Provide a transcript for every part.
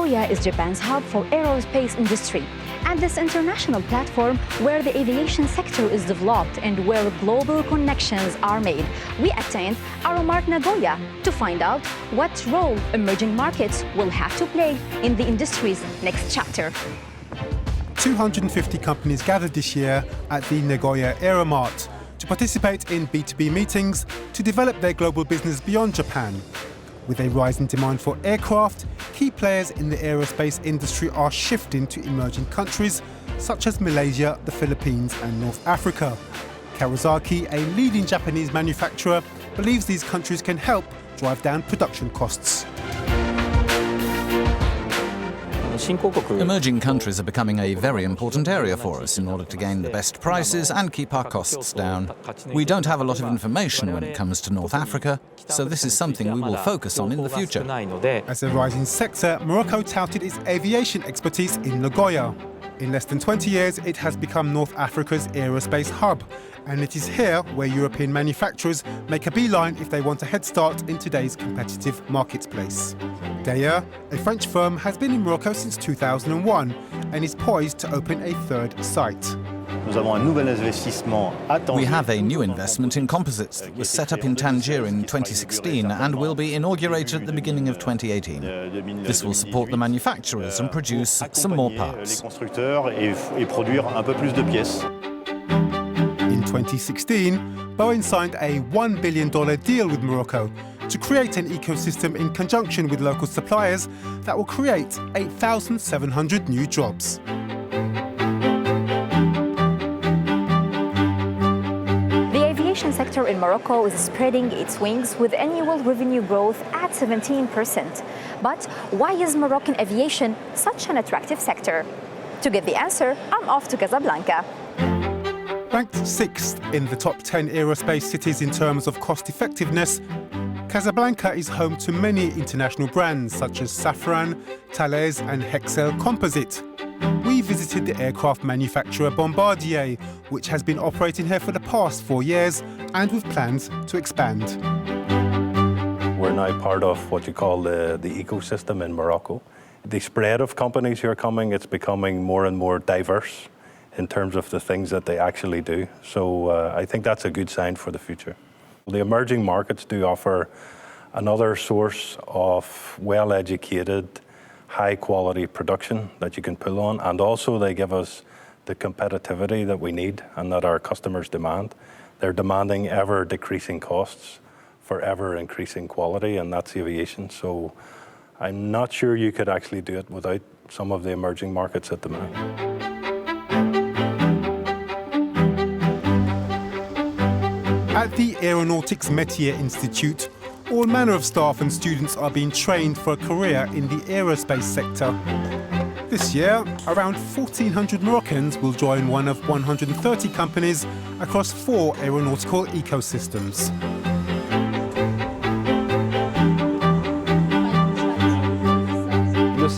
Nagoya is Japan's hub for aerospace industry, and this international platform where the aviation sector is developed and where global connections are made. We attained Aeromart Nagoya to find out what role emerging markets will have to play in the industry's next chapter. 250 companies gathered this year at the Nagoya Aeromart to participate in B2B meetings to develop their global business beyond Japan. With a rising demand for aircraft, key players in the aerospace industry are shifting to emerging countries such as Malaysia, the Philippines and North Africa. Kawasaki, a leading Japanese manufacturer, believes these countries can help drive down production costs. Emerging countries are becoming a very important area for us in order to gain the best prices and keep our costs down. We don't have a lot of information when it comes to North Africa, so this is something we will focus on in the future. As a rising sector, Morocco touted its aviation expertise in Nagoya. In less than 20 years, it has become North Africa's aerospace hub, and it is here where European manufacturers make a beeline if they want a head start in today's competitive marketplace. Daleen, a French firm, has been in Morocco since 2001 and is poised to open a third site. We have a new investment in composites that was set up in Tangier in 2016 and will be inaugurated at the beginning of 2018. This will support the manufacturers and produce some more parts. In 2016, Boeing signed a $1 billion deal with Morocco to create an ecosystem in conjunction with local suppliers that will create 8,700 new jobs. The aviation sector in Morocco is spreading its wings with annual revenue growth at 17%. But why is Moroccan aviation such an attractive sector? To get the answer, I'm off to Casablanca. Ranked 6th in the top 10 aerospace cities in terms of cost effectiveness, Casablanca is home to many international brands such as Safran, Thales and Hexcel Composite. We visited the aircraft manufacturer Bombardier, which has been operating here for the past 4 years and with plans to expand. We're now part of what you call the ecosystem in Morocco. The spread of companies who are coming, it's becoming more and more diverse in terms of the things that they actually do. So I think that's a good sign for the future. The emerging markets do offer another source of well-educated, high-quality production that you can pull on, and also they give us the competitivity that we need and that our customers demand. They're demanding ever-decreasing costs for ever-increasing quality, and that's aviation. So I'm not sure you could actually do it without some of the emerging markets at the minute. At the Aeronautics Métier Institute, all manner of staff and students are being trained for a career in the aerospace sector. This year, around 1,400 Moroccans will join one of 130 companies across 4 aeronautical ecosystems.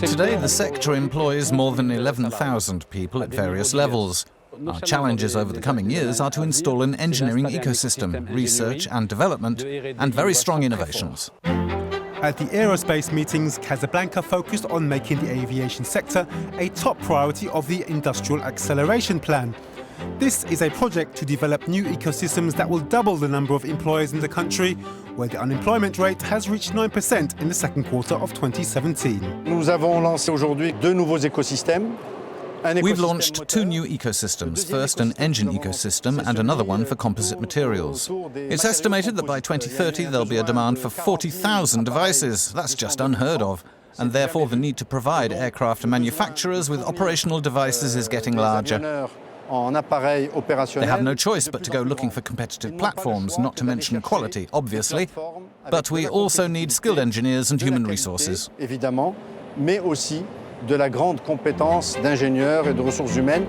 Today, the sector employs more than 11,000 people at various levels. Our challenges over the coming years are to install an engineering ecosystem, research and development, and very strong innovations. At the aerospace meetings, Casablanca focused on making the aviation sector a top priority of the Industrial Acceleration Plan. This is a project to develop new ecosystems that will double the number of employers in the country, where the unemployment rate has reached 9% in the second quarter of 2017. Nous avons lancé aujourd'hui 2 nouveaux écosystèmes. We've launched 2 new ecosystems, first an engine ecosystem and another one for composite materials. It's estimated that by 2030 there'll be a demand for 40,000 devices. That's just unheard of. And therefore the need to provide aircraft manufacturers with operational devices is getting larger. They have no choice but to go looking for competitive platforms, not to mention quality, obviously. But we also need skilled engineers and human resources. Évidemment, mais aussi de la grande compétence d'ingénieurs et de ressources humaines.